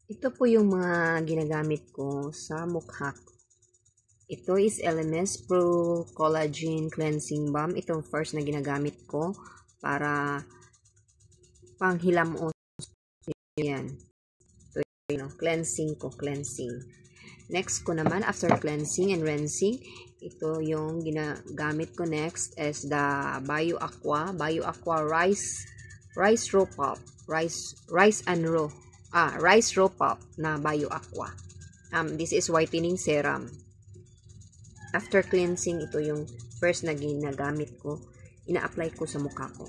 Ito po yung mga ginagamit ko sa mukha ko. Ito is LMS Pro Collagen Cleansing Balm. Ito first na ginagamit ko para panghilam o yan. Ito yung cleansing ko, cleansing. Next ko naman, after cleansing and rinsing, ito yung ginagamit ko next is the BioAqua Rice Raw Pop. Rice Raw Pop na BioAqua. This is whitening serum. After cleansing, ito yung first na ginagamit ko. Ina-apply ko sa mukha ko.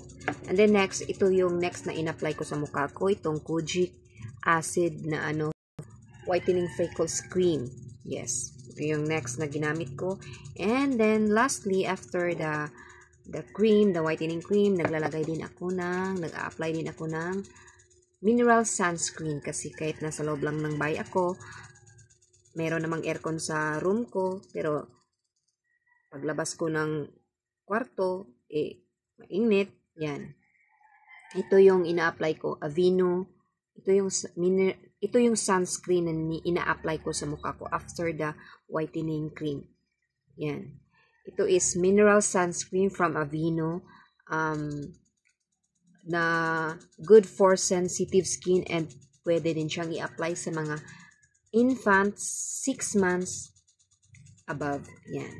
And then next, ito yung next na ina-apply ko sa mukha ko. Itong Kojic acid na whitening freckles cream. Yes. Ito yung next na ginamit ko. And then lastly, after the cream, the whitening cream, nag-apply din ako ng mineral sunscreen kasi kahit nasa loob lang ng bahay ako, meron namang aircon sa room ko, pero paglabas ko ng kwarto, mainit. Yan. Ito yung ina-apply ko, Aveeno. Ito yung sunscreen na ina-apply ko sa mukha ko after the whitening cream. Yan. Ito is mineral sunscreen from Aveeno. Na good for sensitive skin and pwede din siyang i-apply sa mga infants 6 months above. Yan.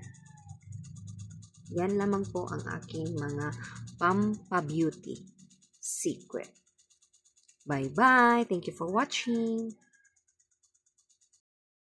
Yan lamang po ang aking mga Pampa Beauty secret. Bye-bye. Thank you for watching.